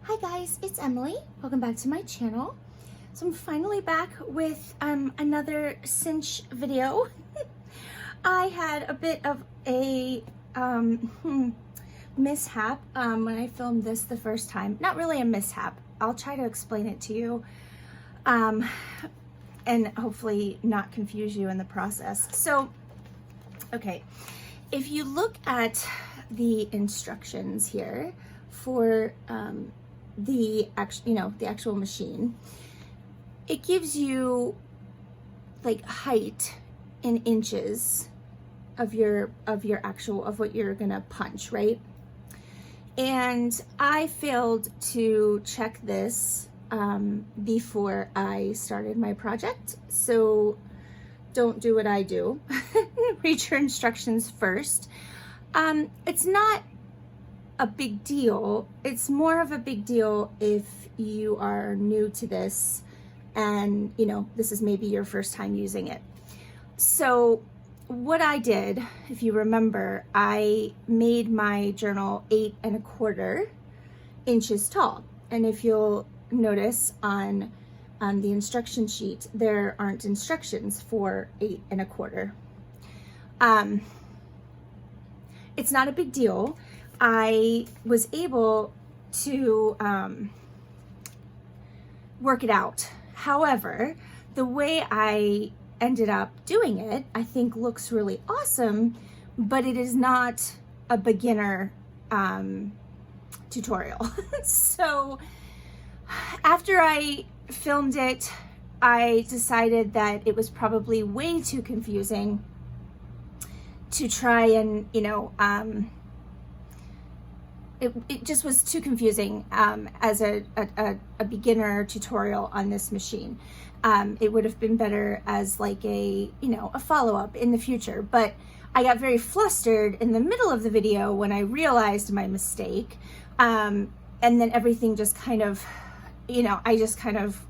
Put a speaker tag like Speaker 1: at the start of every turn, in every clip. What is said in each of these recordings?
Speaker 1: Hi guys, it's Emily. Welcome back to my channel. So I'm finally back with another cinch video. I had a bit of a mishap when I filmed this the first time. Not really a mishap. I'll try to explain it to you and hopefully not confuse you in the process. So, okay, if you look at the instructions here for the actual machine, it gives you like height in inches of what you're gonna punch, right? And I failed to check this before I started my project, so don't do what I do. Read your instructions first. It's not a big deal. It's more of a big deal if you are new to this and this is maybe your first time using it. So what I did, if you remember, I made my journal 8 1/4 inches tall. And if you'll notice on the instruction sheet, there aren't instructions for 8 1/4. It's not a big deal. I was able to work it out. However, the way I ended up doing it, I think looks really awesome, but it is not a beginner tutorial. So after I filmed it, I decided that it was probably way too confusing to try and, it just was too confusing as a beginner tutorial on this machine. It would have been better as like a follow-up in the future, but I got very flustered in the middle of the video when I realized my mistake, and then everything just kind of, I just kind of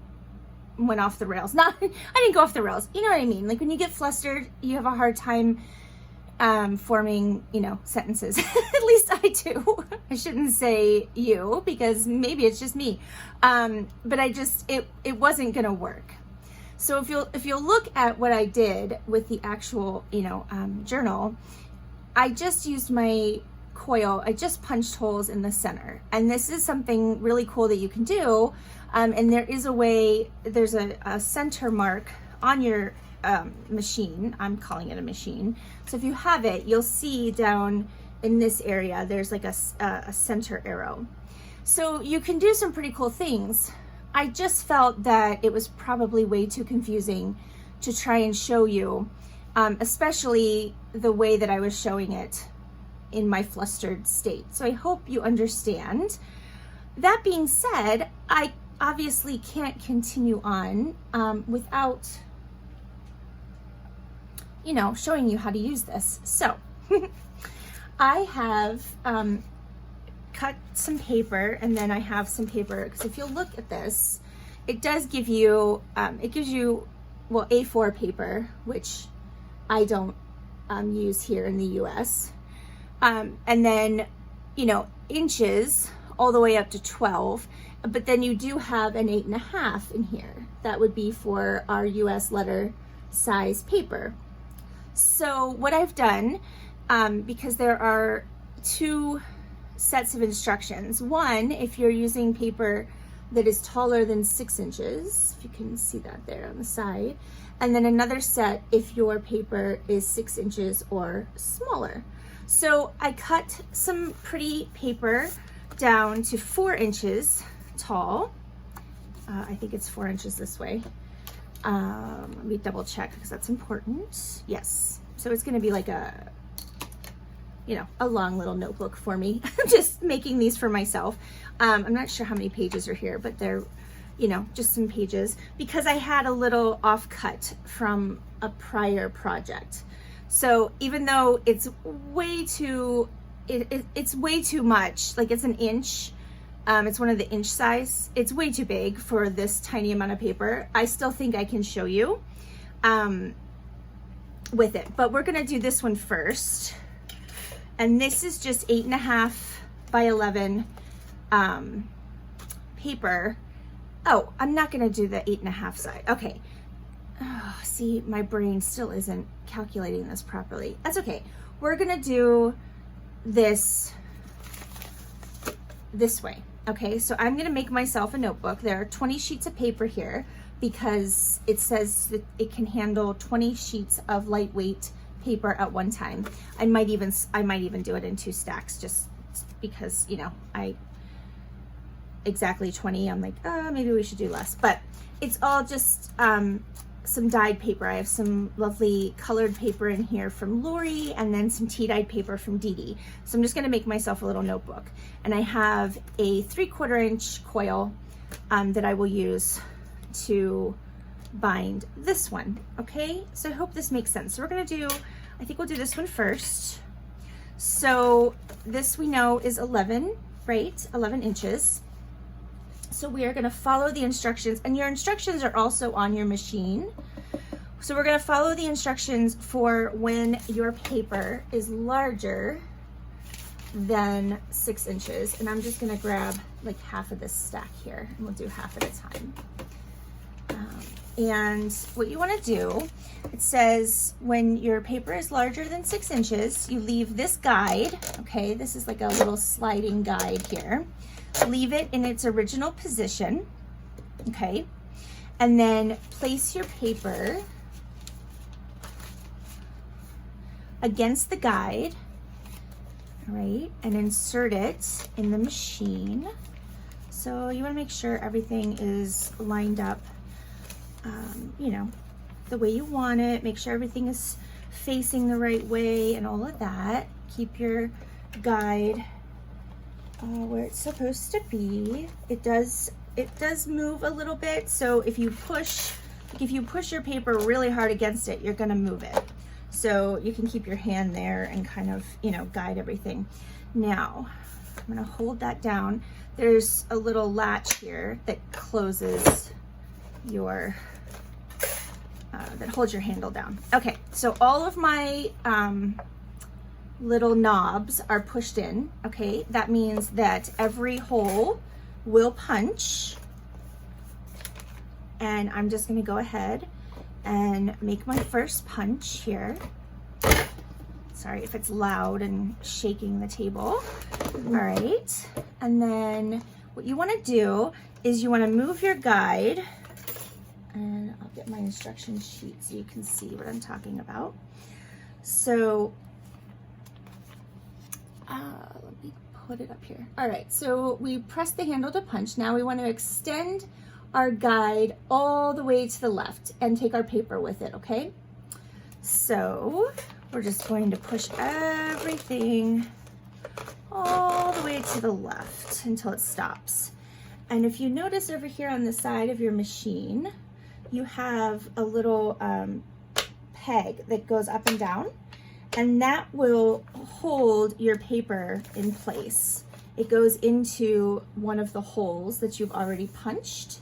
Speaker 1: went off the rails. I didn't go off the rails, you know what I mean? Like when you get flustered, you have a hard time forming, sentences. At least I do. I shouldn't say you, because maybe it's just me. But it wasn't gonna work. So if you'll look at what I did with the actual, journal, I just used my coil. I just punched holes in the center. And this is something really cool that you can do. And there is a way, there's a center mark on your machine. I'm calling it a machine. So if you have it, you'll see down in this area, there's like a center arrow. So you can do some pretty cool things. I just felt that it was probably way too confusing to try and show you, especially the way that I was showing it in my flustered state. So I hope you understand. That being said, I obviously can't continue on without showing you how to use this. So I have cut some paper, and then I have some paper, because if you'll look at this, it does give you, it gives you, well, A4 paper, which I don't use here in the US. And then, inches all the way up to 12, but then you do have an 8 1/2 in here. That would be for our US letter size paper. So what I've done, because there are 2 sets of instructions. One, if you're using paper that is taller than 6 inches, if you can see that there on the side, and then another set if your paper is 6 inches or smaller. So I cut some pretty paper down to 4 inches tall. I think it's 4 inches this way. Let me double check, because that's important. Yes. So it's going to be like a long little notebook for me. I'm just making these for myself. I'm not sure how many pages are here, but they're, just some pages, because I had a little offcut from a prior project. So even though it's way too, it's way too much, like it's an inch, it's one of the inch size. It's way too big for this tiny amount of paper. I still think I can show you with it, but we're gonna do this one first. And this is just 8 1/2 by 11 paper. Oh, I'm not gonna do the 8.5 side. Okay. Oh, see, my brain still isn't calculating this properly. That's okay. We're gonna do this way. Okay, so I'm gonna make myself a notebook. There are 20 sheets of paper here because it says that it can handle 20 sheets of lightweight paper at one time. I might even do it in 2 stacks just because, you know, exactly 20, I'm like, maybe we should do less, but it's all just some dyed paper. I have some lovely colored paper in here from Lori, and then some tea-dyed paper from Dee Dee. So I'm just gonna make myself a little notebook. And I have a 3/4 inch coil that I will use to bind this one, okay? So I hope this makes sense. So we're gonna do, I think we'll do this one first. So this we know is 11, right? 11 inches. So we are gonna follow the instructions, and your instructions are also on your machine. So we're gonna follow the instructions for when your paper is larger than 6 inches. And I'm just gonna grab like half of this stack here, and we'll do half at a time. And what you wanna do, it says when your paper is larger than 6 inches, you leave this guide, okay? This is like a little sliding guide here. Leave it in its original position, okay? And then place your paper against the guide, all right? And insert it in the machine. So you wanna make sure everything is lined up, you know, the way you want it. Make sure everything is facing the right way and all of that. Keep your guide where it's supposed to be. It does move a little bit, so if you push your paper really hard against it, you're gonna move it. So you can keep your hand there and kind of, you know, guide everything. Now, I'm gonna hold that down. There's a little latch here that closes your, that holds your handle down. Okay, so all of my little knobs are pushed in, okay? That means that every hole will punch. And I'm just gonna go ahead and make my first punch here. Sorry if it's loud and shaking the table. All right, and then what you wanna do is you wanna move your guide, and I'll get my instruction sheet so you can see what I'm talking about. So, let me put it up here. All right, so we press the handle to punch. Now we want to extend our guide all the way to the left and take our paper with it, okay? So we're just going to push everything all the way to the left until it stops. And if you notice over here on the side of your machine, you have a little peg that goes up and down, and that will hold your paper in place. It goes into one of the holes that you've already punched.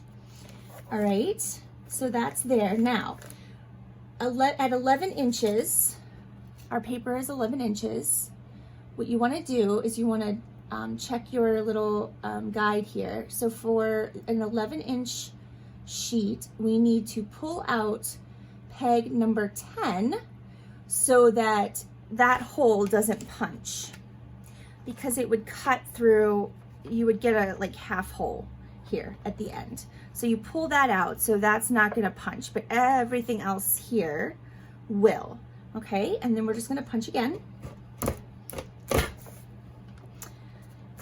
Speaker 1: All right, so that's there. Now, at 11 inches, our paper is 11 inches. What you wanna do is you wanna check your little guide here. So for an 11-inch sheet, we need to pull out peg number 10 so that that hole doesn't punch, because it would cut through, you would get a like half hole here at the end. So you pull that out, so that's not gonna punch, but everything else here will, okay? And then we're just gonna punch again.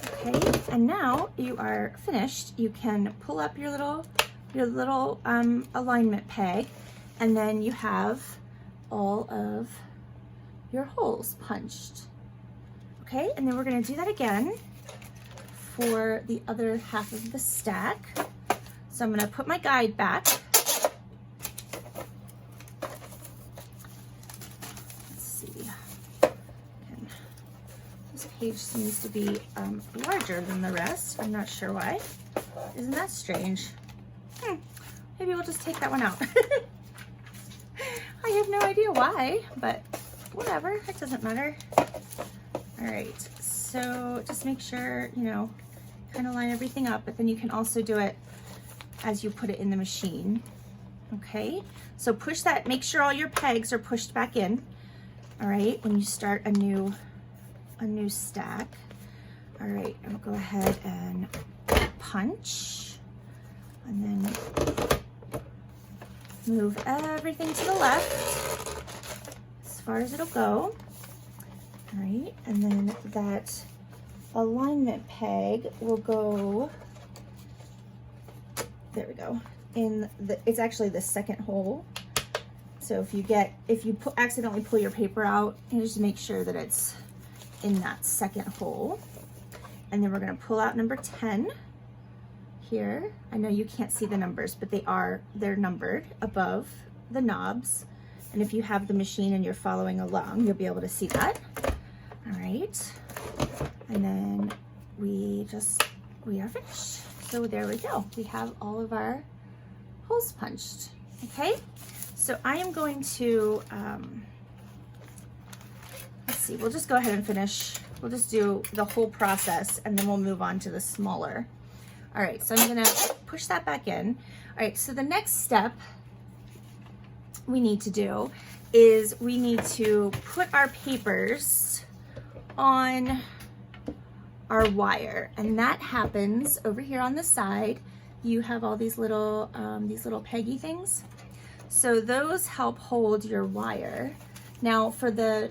Speaker 1: Okay, and now you are finished. You can pull up your little alignment peg, and then you have all of your holes punched. Okay, and then we're gonna do that again for the other half of the stack. So I'm gonna put my guide back. Let's see. Again, this page seems to be larger than the rest. I'm not sure why. Isn't that strange? Maybe we'll just take that one out. I have no idea why, but whatever, it doesn't matter. All right, so just make sure, you know, kind of line everything up, but then you can also do it as you put it in the machine. Okay, so push that, make sure all your pegs are pushed back in. All right, when you start a new stack. All right, and we'll go ahead and punch, and then move everything to the left as far as it'll go. All right, and then that alignment peg will go, there we go, in the, it's actually the second hole. So if you accidentally pull your paper out, you just make sure that it's in that second hole. And then we're gonna pull out number 10 here. I know you can't see the numbers, but they're numbered above the knobs. And if you have the machine and you're following along, you'll be able to see that. All right, and then we are finished. So there we go. We have all of our holes punched, okay? So I am going to, let's see, we'll just go ahead and finish. We'll just do the whole process and then we'll move on to the smaller. All right, so I'm gonna push that back in. All right, so the next step we need to do is we need to put our papers on our wire, and that happens over here on the side. You have all these little peggy things. So those help hold your wire. Now for the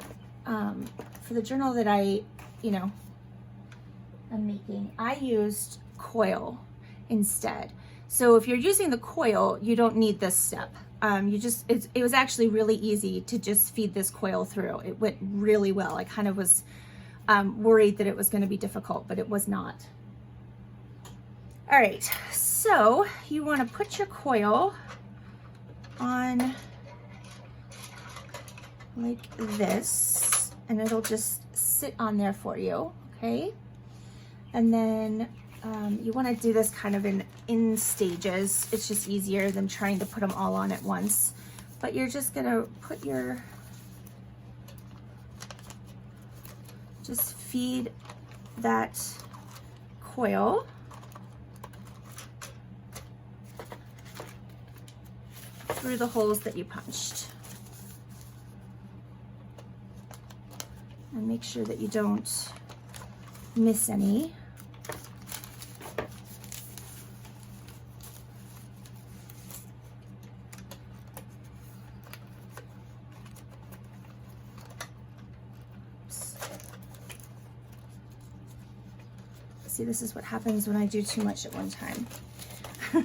Speaker 1: journal that I'm making, I used coil instead. So if you're using the coil, you don't need this step. It was actually really easy to just feed this coil through. It went really well. I kind of was worried that it was going to be difficult, but it was not. All right, so you want to put your coil on like this, and it'll just sit on there for you, okay? And then you want to do this kind of in stages. It's just easier than trying to put them all on at once. But you're just gonna put just feed that coil through the holes that you punched. And make sure that you don't miss any. See, this is what happens when I do too much at one time. All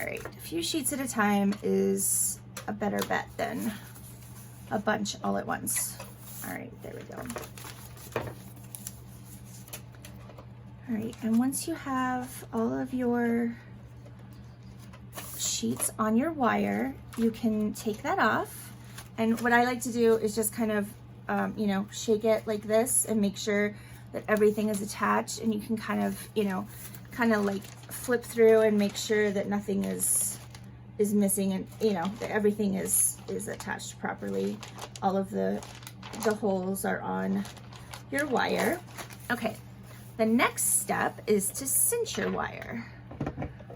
Speaker 1: right, a few sheets at a time is a better bet than a bunch all at once. All right, there we go. All right, and once you have all of your sheets on your wire, you can take that off. And what I like to do is just kind of, shake it like this and make sure that everything is attached, and you can kind of like flip through and make sure that nothing is missing, and that everything is attached properly. All of the holes are on your wire. Okay, the next step is to cinch your wire.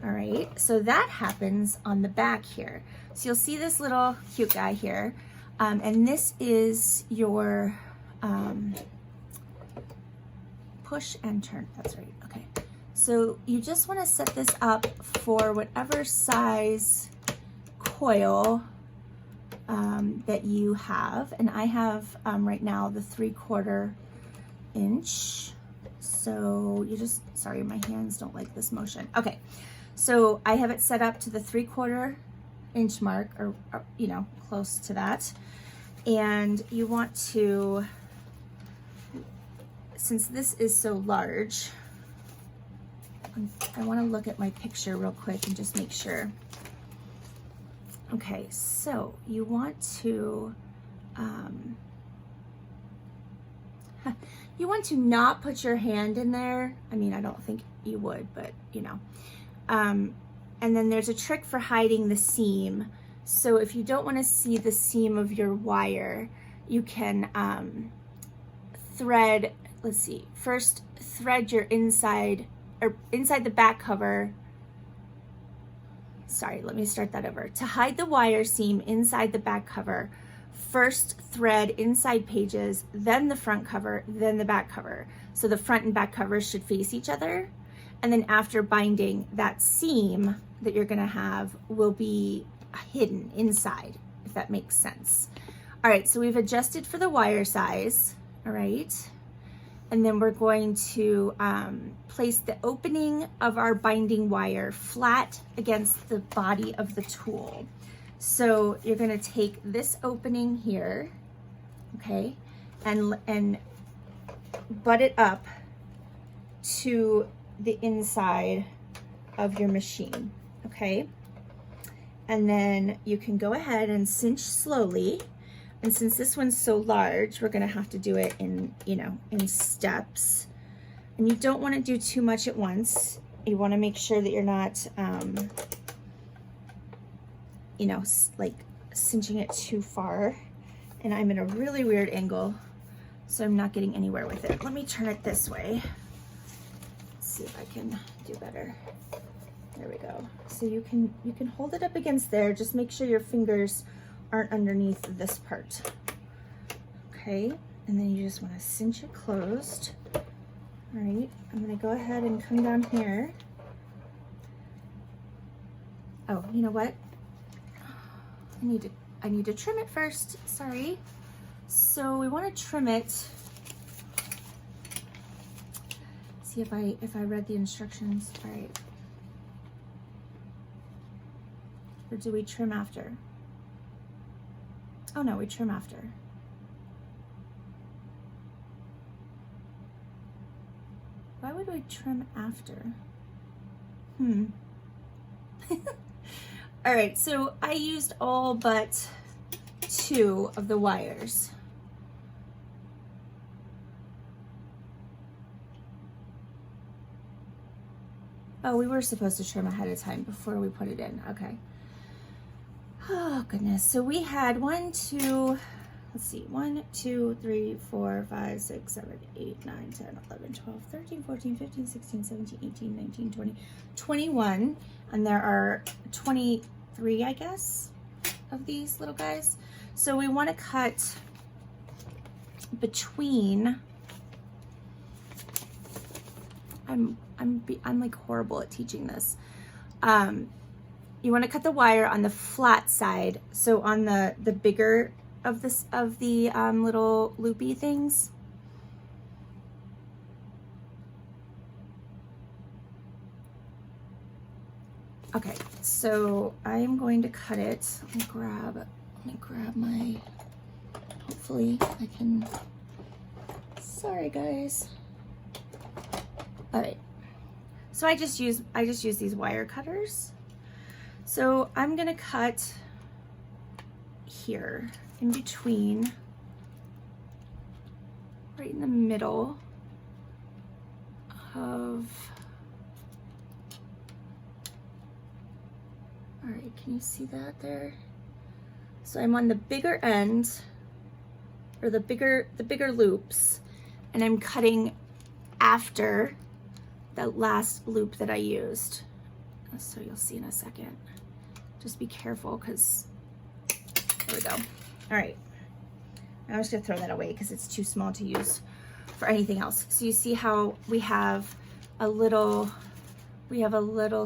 Speaker 1: All right, so that happens on the back here. So you'll see this little cute guy here, and this is your push and turn. That's right. Okay, so you just want to set this up for whatever size coil that you have, and I have right now the 3/4 inch. So you just, sorry, my hands don't like this motion. Okay, so I have it set up to the 3/4 inch mark, or close to that. And you want to, since this is so large, I want to look at my picture real quick and just make sure. Okay, so you want to not put your hand in there. I mean, I don't think you would, but and then there's a trick for hiding the seam. So if you don't want to see the seam of your wire, you can thread, let's see, first thread your inside or inside the back cover. Sorry, let me start that over. To hide the wire seam inside the back cover, first thread inside pages, then the front cover, then the back cover. So the front and back covers should face each other. And then after binding, that seam that you're gonna have will be hidden inside, if that makes sense. All right, so we've adjusted for the wire size, all right? And then we're going to place the opening of our binding wire flat against the body of the tool. So you're gonna take this opening here, okay, and butt it up to the inside of your machine, okay? And then you can go ahead and cinch slowly. And since this one's so large, we're gonna have to do it in, you know, in steps. And you don't wanna do too much at once. You wanna make sure that you're not, you know, like cinching it too far. And I'm in a really weird angle, so I'm not getting anywhere with it. Let me turn it this way. Let's see if I can do better. There we go. So you can hold it up against there. Just make sure your fingers aren't underneath this part. Okay, and then you just want to cinch it closed. All right, I'm gonna go ahead and come down here. Oh, you know what? I need to trim it first. Sorry. So we want to trim it. See if I read the instructions. All right. Or do we trim after? Oh no, we trim after. Why would we trim after? All right, so I used all but 2 of the wires. Oh, we were supposed to trim ahead of time before we put it in. Okay. Oh goodness. So we had 1, 2, let's see, 1, 2, 3, 4, 5, 6, 7, 8, 9, 10, 11, 12, 13, 14, 15, 16, 17, 18, 19, 20, 21. And there are 23, I guess, of these little guys. So we want to cut between, I'm like horrible at teaching this. You want to cut the wire on the flat side, so on the bigger of this of the little loopy things. Okay, so I am going to cut it. Let me grab my. Hopefully I can. Sorry guys. All right. So I just use these wire cutters. So I'm gonna cut here in between, right in the middle of, all right, can you see that there? So I'm on the bigger end, or the bigger loops, and I'm cutting after that last loop that I used. So you'll see in a second. Just be careful, because there we go. All right, I'm just gonna throw that away because it's too small to use for anything else. So you see how we have a little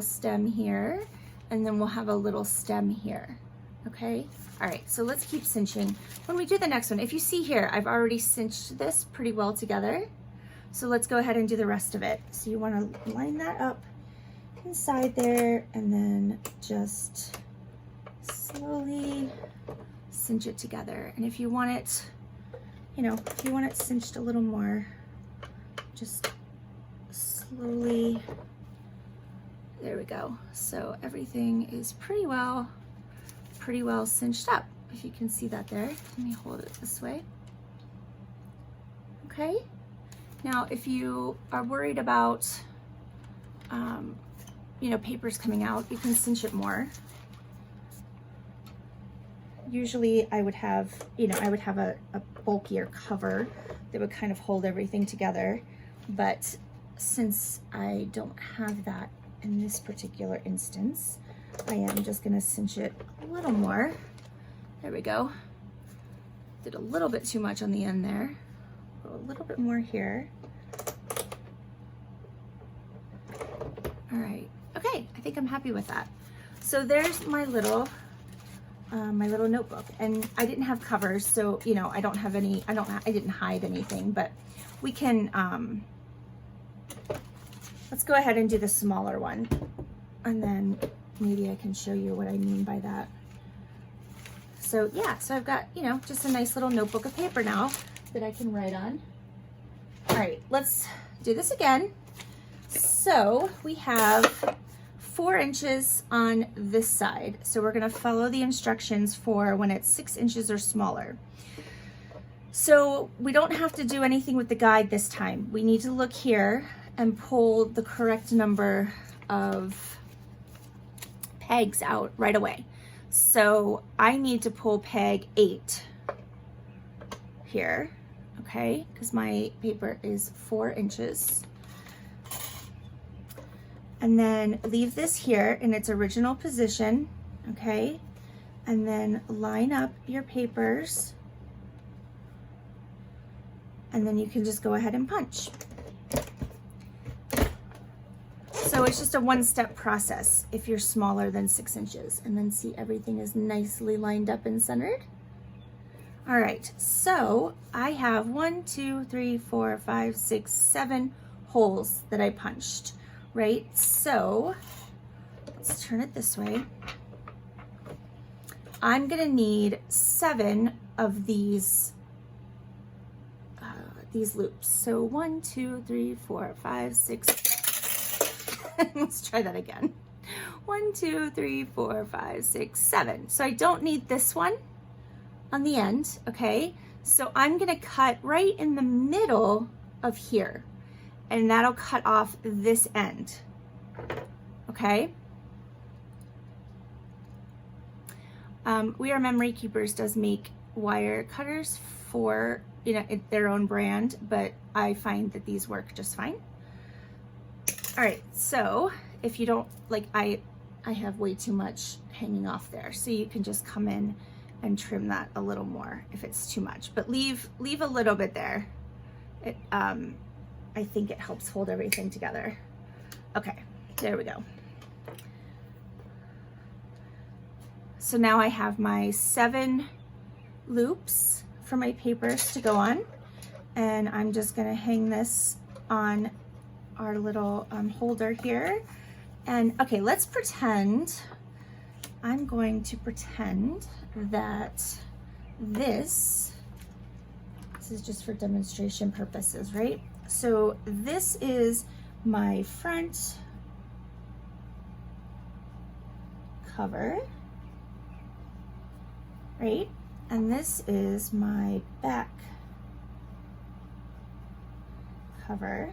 Speaker 1: stem here, and then we'll have a little stem here, okay? All right, so let's keep cinching. When we do the next one, if you see here, I've already cinched this pretty well together. So let's go ahead and do the rest of it. So you wanna line that up inside there, and then just slowly cinch it together. And if you want it, you know, if you want it cinched a little more, just slowly, there we go. So everything is pretty well cinched up, if you can see that there. Let me hold it this way. Okay, now if you are worried about you know, papers coming out, you can cinch it more. Usually I would have, you know, a bulkier cover that would kind of hold everything together, but since I don't have that in this particular instance, I am just gonna cinch it a little more. There we go. Did a little bit too much on the end there. Go a little bit more here. All right, okay, I think I'm happy with that. So there's my little notebook, and I didn't have covers, so you know I don't have any. I didn't hide anything, but we can. Let's go ahead and do the smaller one, and then maybe I can show you what I mean by that. So yeah, so I've got, you know, just a nice little notebook of paper now that I can write on. All right, let's do this again. So we have 4 inches on this side. So we're gonna follow the instructions for when it's 6 inches or smaller. So we don't have to do anything with the guide this time. We need to look here and pull the correct number of pegs out right away. So I need to pull peg 8 here, okay? Because my paper is 4 inches. And then leave this here in its original position, okay? And then line up your papers. And then you can just go ahead and punch. So it's just a one-step process if you're smaller than 6 inches. And then see, everything is nicely lined up and centered. All right, so I have 1, 2, 3, 4, 5, 6, 7 holes that I punched. Right, so let's turn it this way. I'm gonna need 7 of these loops. So 1, 2, 3, 4, 5, 6. Let's try that again. 1, 2, 3, 4, 5, 6, 7. So I don't need this one on the end, okay? So I'm gonna cut right in the middle of here, and that'll cut off this end, okay? We Are Memory Keepers does make wire cutters for, you know, their own brand, but I find that these work just fine. All right, so if you don't, like I have way too much hanging off there, so you can just come in and trim that a little more if it's too much, but leave a little bit there. It, I think it helps hold everything together. Okay, there we go. So now I have my 7 loops for my papers to go on, and I'm just gonna hang this on our little holder here. And okay, let's pretend, I'm going to pretend that this is just for demonstration purposes, right? So this is my front cover, right? And this is my back cover.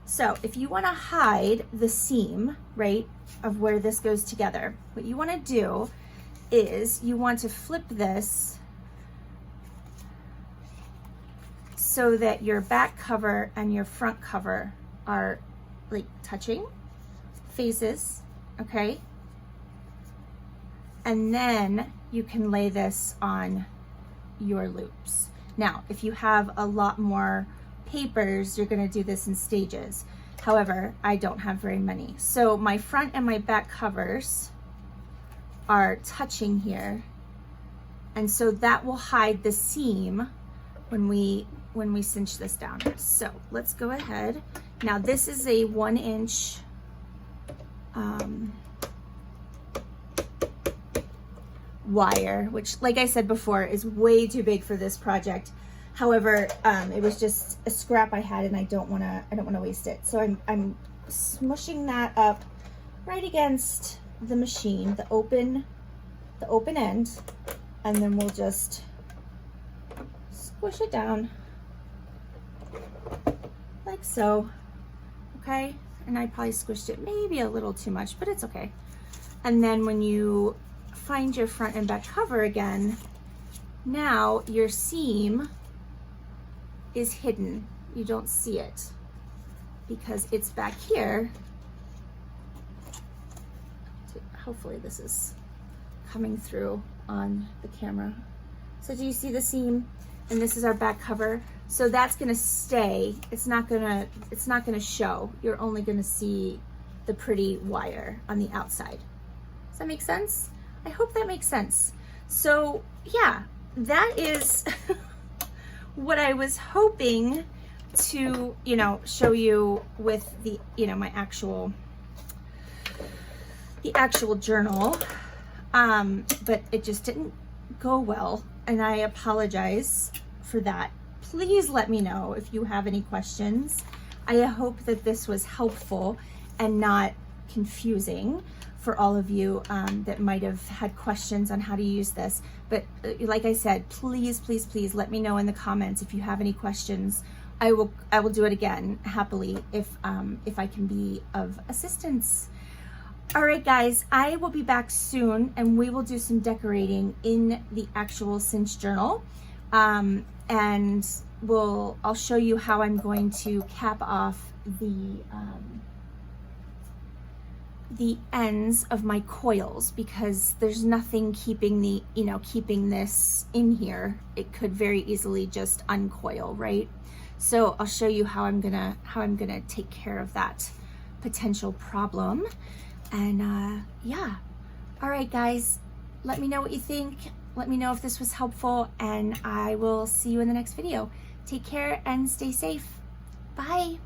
Speaker 1: So if you want to hide the seam, right, of where this goes together, what you want to do is you want to flip this so that your back cover and your front cover are like touching faces, okay? And then you can lay this on your loops. Now, if you have a lot more papers, you're gonna do this in stages. However, I don't have very many. So my front and my back covers are touching here. And so that will hide the seam when we cinch this down. So let's go ahead. Now this is a 1 inch wire, which, like I said before, is way too big for this project. However, it was just a scrap I had, and I don't want to waste it. So I'm smushing that up right against the machine, the open end, and then we'll just squish it down like so. Okay, and I probably squished it maybe a little too much, but it's okay. And then when you find your front and back cover again, now your seam is hidden you don't see it because it's back here. Hopefully this is coming through on the camera. So do you see the seam? And this is our back cover. So that's gonna stay. It's not gonna show. You're only gonna see the pretty wire on the outside. Does that make sense? I hope that makes sense. So yeah, that is what I was hoping to, you know, show you with the, you know, my actual journal. But it just didn't go well, and I apologize for that. Please let me know if you have any questions. I hope that this was helpful and not confusing for all of you that might have had questions on how to use this. But like I said, please, please, please let me know in the comments if you have any questions. I will do it again happily if I can be of assistance. All right, guys, I will be back soon, and we will do some decorating in the actual Cinch journal. And I'll show you how I'm going to cap off the ends of my coils, because there's nothing keeping keeping this in here. It could very easily just uncoil, right? So I'll show you how I'm gonna take care of that potential problem. And yeah, all right, guys, let me know what you think. Let me know if this was helpful, and I will see you in the next video. Take care and stay safe. Bye.